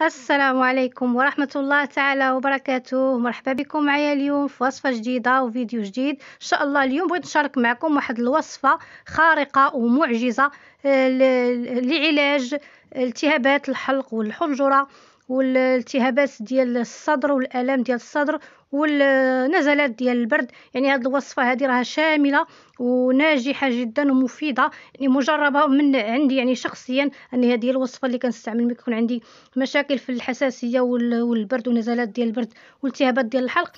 السلام عليكم ورحمة الله تعالى وبركاته. مرحبا بكم معايا اليوم في وصفة جديدة وفيديو جديد إن شاء الله. اليوم بغيت نشارك معكم واحد الوصفة خارقة ومعجزة لعلاج التهابات الحلق والحنجرة والالتهابات ديال الصدر والآلام ديال الصدر والنزلات ديال البرد. يعني هذه الوصفة هذه راها شاملة وناجحة جدا ومفيدة، يعني مجربة من عندي يعني شخصيا، ان هذه الوصفة اللي كنستعمل ملي يكون عندي مشاكل في الحساسية والبرد ونزلات ديال البرد والتهابات ديال الحلق.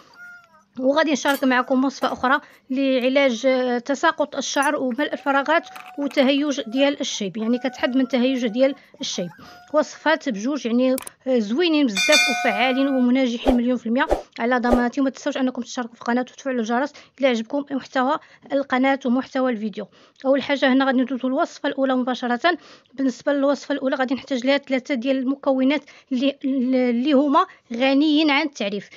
وغادي نشارك معكم وصفة أخرى لعلاج تساقط الشعر وملء الفراغات وتهيج ديال الشيب، يعني كتحد من تهيج ديال الشيب. وصفات بجوج يعني زوينين بزاف وفعالين ومناجحين مليون في المية على ضمانتي. وما تنساوش انكم تشتركوا في القناه وتفعلوا الجرس الا عجبكم محتوى القناه ومحتوى الفيديو. اول حاجه هنا غادي ندوزو الوصفه الاولى مباشره. بالنسبه للوصفه الاولى غادي نحتاج لها 3 ديال المكونات اللي هما غنيين عن التعريف،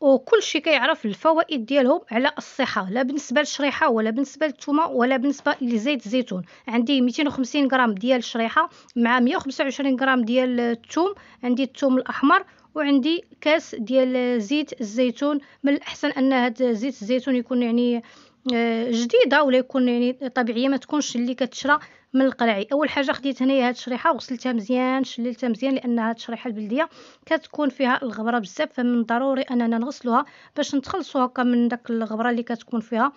وكل شيء كيعرف الفوائد ديالهم على الصحه، لا بالنسبه للشريحه ولا بالنسبه للثومه ولا بالنسبه لزيت الزيتون. عندي 250 غرام ديال الشريحه مع 125 غرام ديال الثوم، عندي الثوم الاحمر، وعندي كاس ديال زيت الزيتون. من الاحسن ان هذا زيت الزيتون يكون يعني جديده ولا يكون يعني طبيعيه، ما تكونش اللي كتشرى من القلاعي. اول حاجه خديت هنايا هاد الشريحه وغسلتها مزيان، شللتها مزيان، لان هاد الشريحه البلديه كتكون فيها الغبره بزاف، فمن ضروري اننا نغسلوها باش نتخلصوا هكا من داك الغبره اللي كتكون فيها،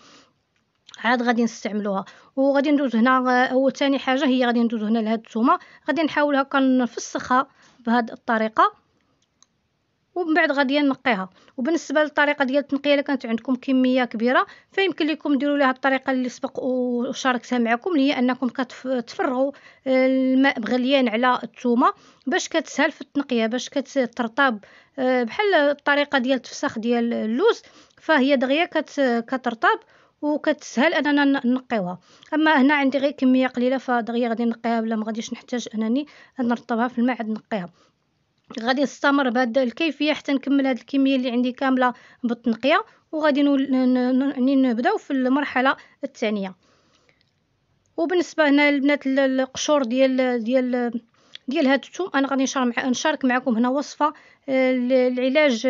عاد غادي نستعملوها. وغادي ندوز هنا او ثاني حاجه هي غادي ندوز هنا لهاد الثومه، غادي نحاول هكا نفسخها بهاد الطريقه ومن بعد غادي نقيها. وبالنسبه للطريقه ديال التنقيه، الا كانت عندكم كميه كبيره فيمكن لكم ديروا لها الطريقه اللي سبق وشاركتها معكم، اللي هي انكم كتفرغوا الماء بغليان على الثومه باش كتسهل في التنقيه، باش كترطب بحال الطريقه ديال التفسخ ديال اللوز، فهي دغيا كترطب وكتسهل اننا نقيوها. اما هنا عندي غير كميه قليله فدغيا غادي نقيها بلا ما غاديش نحتاج انني نرطبها في الماء عاد نقيها. غادي نستمر بهذه الكيفيه حتى نكمل هذه الكميه اللي عندي كامله بالتنقيه، وغادي يعني نبداو في المرحله الثانيه. وبالنسبه هنا البنات القشور ديال هذا الثوم، انا غادي نشارك معكم هنا وصفه العلاج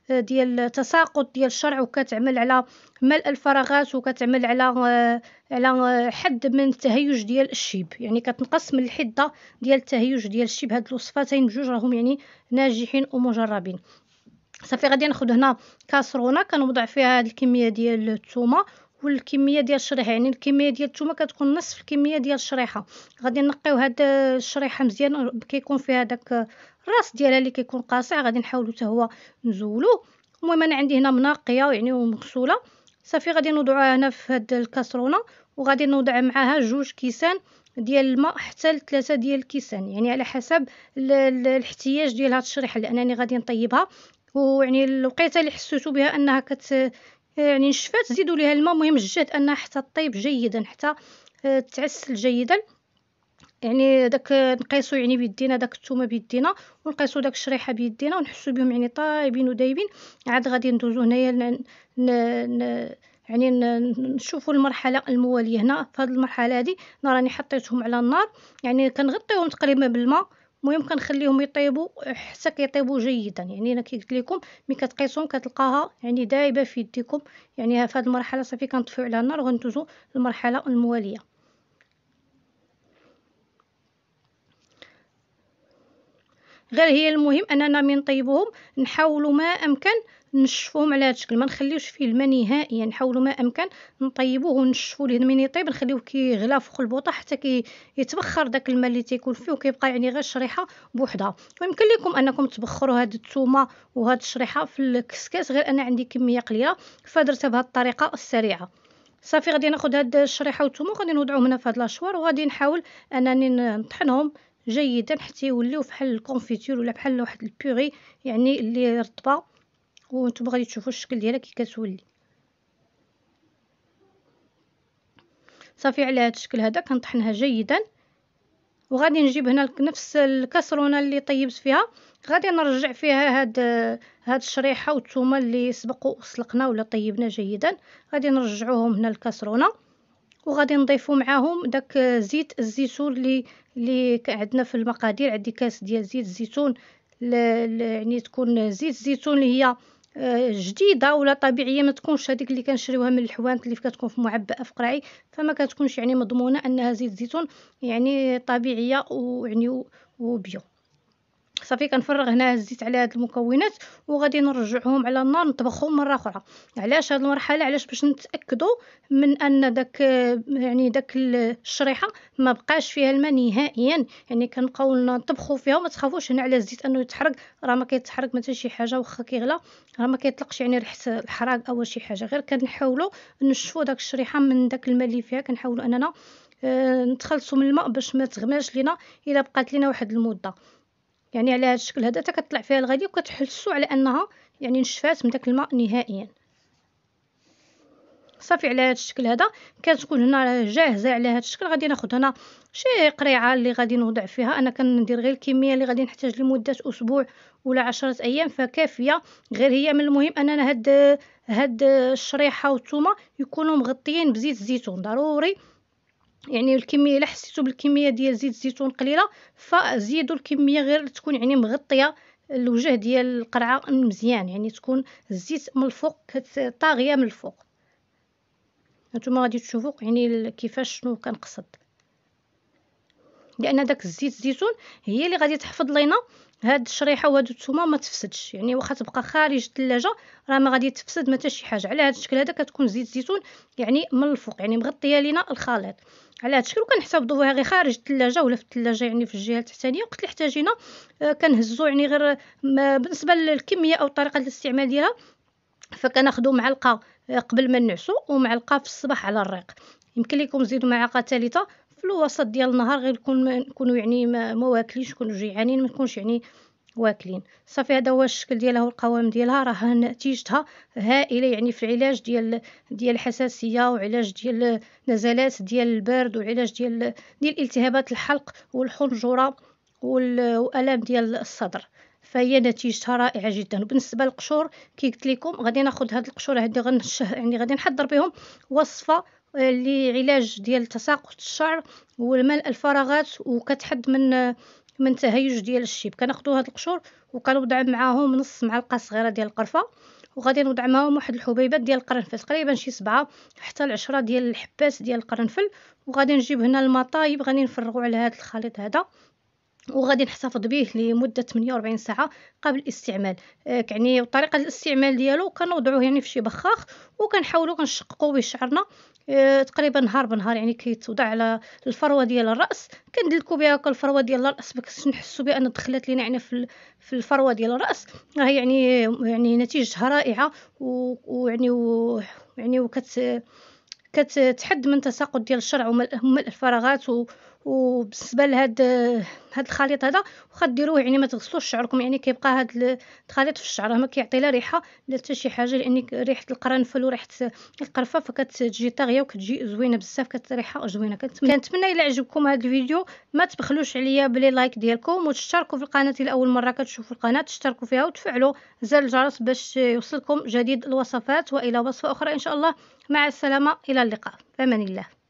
ديال تساقط ديال الشعر، وكتعمل على ملء الفراغات وكتعمل على حد من التهيج ديال الشيب، يعني كتنقص من الحده ديال التهيج ديال الشيب. هاد الوصفتين بجوج راهم يعني ناجحين ومجربين. صافي غادي ناخذ هنا كاسرونه كنوضع فيها هاد الكميه ديال الثومه والكميه ديال الشريحه، يعني الكميه ديال الثومه كتكون نصف الكميه ديال الشريحه. غادي نقيو هاد الشريحه مزيان، كيكون فيها داك الراس ديالها اللي كيكون قاصع، غادي نحاولوا حتى هو نزولوه. المهم انا عندي هنا منقيه يعني ومغسوله. صافي غادي نوضعوها هنا في هاد الكاسرونه، وغادي نوضع معاها 2 كيسان ديال الماء حتى ل3 ديال الكيسان، يعني على حسب الاحتياج ديال هاد الشريحه، لانني غادي نطيبها. ويعني الوقيته اللي حسيتوا بها انها يعني نشفات زيدوا ليها الماء. المهم الجهد انها حتى طيب جيدا، حتى تعسل جيدا. يعني داك نقيسو يعني بيدينا داك الثومه بيدينا، ونقيسو داك الشريحه بيدينا، ونحسو بهم يعني طايبين ودايبين. عاد غادي ندوزو هنايا يعني نشوفوا المرحله المواليه. هنا في هذه المرحله هذه راني حطيتهم على النار، يعني كنغطيهم تقريبا بالماء. المهم كنخليهم يطيبوا حتى كيطيبوا جيدا. يعني انا كي قلت لكم ملي كتقيسهم كتلقاها يعني دايبه في يديكم. يعني في هذه المرحله صافي كنطفيو على النار وغندوزو للمرحله المواليه. غير هي المهم اننا من نطيبوهم نحاولوا ما امكن نشفوهم على هذا الشكل، ما نخليوش فيه الماء نهائيا. نحاولوا ما امكن نطيبوه ونشفوه، لان من يطيب نخليوه كيغلى فوق البوطه حتى يتبخر داك الماء اللي تيكون فيه، وكيبقى يعني غير الشريحه بوحدها. ويمكن لكم انكم تبخروا هاد الثومه وهاد الشريحه في الكسكاس، غير انا عندي كميه قليله فدرتها بهذه الطريقه السريعه. صافي غادي ناخذ هاد الشريحه والثومه وغادي نوضعهم هنا في هاد لاشوار، وغادي نحاول انني نطحنهم جيدا حتى يوليو بحال الكونفيتور ولا بحال واحد البيغي، يعني اللي رطبه. وانتم غادي تشوفوا الشكل ديالها كي كتولي. صافي على هذا الشكل هذا كنطحنها جيدا. وغادي نجيب هنا نفس الكاسرونه اللي طيبت فيها، غادي نرجع فيها هاد الشريحه والثومه اللي سبق وسلقنا ولا طيبنا جيدا. غادي نرجعوهم هنا الكاسرونه، وغادي نضيفوا معاهم داك زيت الزيتون اللي عندنا في المقادير. عندي كاس ديال زيت الزيتون يعني تكون زيت الزيتون اللي هي جديده ولا طبيعيه، ما تكونش هذيك اللي كنشريوها من الحوانت اللي كتكون في معبأه في قرعي، فما كتكونش يعني مضمونه انها زيت زيتون يعني طبيعيه ويعني وبيو. صافي كنفرغ هنا الزيت على هاد المكونات وغادي نرجعهم على النار نطبخهم مره اخرى. علاش هاد المرحله؟ علاش باش نتاكدوا من ان داك يعني داك الشريحه ما بقاش فيها الماء نهائيا. يعني كنبقاو نطبخوا فيها وما تخافوش هنا على الزيت انه يتحرق، راه ما كيتحرق ما حتى شي حاجه، واخا كيغلى راه ما كيطلقش يعني ريحه الحراق او شي حاجه، غير كنحاولوا نشفوا داك الشريحه من داك الماء اللي فيها. كنحاولوا اننا نتخلصوا من الماء باش ما تغماش لينا الا بقات لينا واحد المده. يعني على هذا الشكل هذا حتى كطلع فيها الغاليه وكتحسوا على انها يعني نشفات من داك الماء نهائيا. صافي على هذا الشكل هذا كتكون هنا جاهزه. على هذا الشكل غادي ناخذ هنا شي قريعه اللي غادي نوضع فيها. انا كندير غير الكميه اللي غادي نحتاج لمده اسبوع ولا 10 ايام فكافيه. غير هي من المهم اننا هاد الشريحه والثومه يكونوا مغطيين بزيت الزيتون ضروري. يعني الكميه الا حسيتوا بالكميه ديال زيت الزيتون قليله فزيدوا الكميه غير تكون يعني مغطيه الوجه ديال القرعه مزيان، يعني تكون الزيت من الفوق طاغيه من الفوق. نتوما غادي تشوفوا يعني كيفاش شنو كنقصد، لان داك الزيت الزيتون هي اللي غادي تحفظ لينا هاد الشريحه وهاد الثومه ما تفسدش. يعني واخا تبقى خارج الثلاجه راه ما غادي تفسد ما حتى شي حاجه. على هاد الشكل هذا كتكون زيت الزيتون يعني من الفوق يعني مغطيه لينا الخليط على هاد الشكل. وكنحتفظوا بها غير خارج الثلاجه ولا في الثلاجه يعني في الجهه التحتانيه. وقت اللي احتاجينا كنهزو يعني غير بالنسبه للكميه او طريقه الاستعمال ديالها فكناخذوا معلقه قبل ما نعسو ومعلقه في الصباح على الريق. يمكن لكم تزيدوا معلقه ثالثه في الوسط ديال النهار غير نكونوا يعني ما واكلينش، نكونوا جيعانين ما نكونش يعني واكلين. صافي هذا هو الشكل ديالها والقوام ديالها، راه نتيجتها هائله يعني في العلاج ديال الحساسيه وعلاج ديال نزلات ديال البرد وعلاج ديال التهابات الحلق والحنجره والالام ديال الصدر. فهي نتيجتها رائعه جدا. وبالنسبه للقشور كي قلت لكم غادي ناخذ هاد القشور هادي يعني غادي نحضر بهم وصفه لعلاج ديال تساقط الشعر والملء الفراغات وكتحد من تهيج ديال الشيب. كناخذوا هاد القشور وكنوضع معاهم نص معلقه صغيره ديال القرفه وغادي نوضع معاهم واحد الحبيبات ديال القرنفل تقريبا شي 7 حتى ل10 ديال الحبات ديال القرنفل. وغادي نجيب هنا الماء طايب غادي نفرغوا على هذا الخليط هذا وغادي نحتفظ به لمده 48 ساعه قبل الاستعمال. يعني طريقه الاستعمال ديالو كنوضعوه يعني في شي بخاخ وكنحاولوا كنشققوا به شعرنا تقريبا نهار بنهار. يعني كيتوضع على الفروه ديال الراس كندلكوا بها الفروه ديال الراس باش نحسوا بان دخلت لينا يعني في الفروه ديال الراس. راه يعني نتيجتها رائعه ويعني يعني كتحد من تساقط ديال الشعر وملء الفراغات. وبالنسبه هاد الخليط هذا واخا ديروه يعني ما تغسلوش شعركم يعني كيبقى هاد الخليط في الشعر ما كيعطي لا ريحه لا حتى شي حاجه، لان ريحه القرنفل وريحه القرفه فكتجي طاغيه وكتجي زوينه بزاف كتريحه زوينه. كنتمنى الا عجبكم هذا الفيديو ما تبخلوش عليا بلي لايك ديالكم وتشتركوا في القناه لاول مره كتشوفوا القناه تشتركوا فيها وتفعلوا زر الجرس باش يوصلكم جديد الوصفات. والى وصفه اخرى ان شاء الله. مع السلامه، الى اللقاء، في امان الله.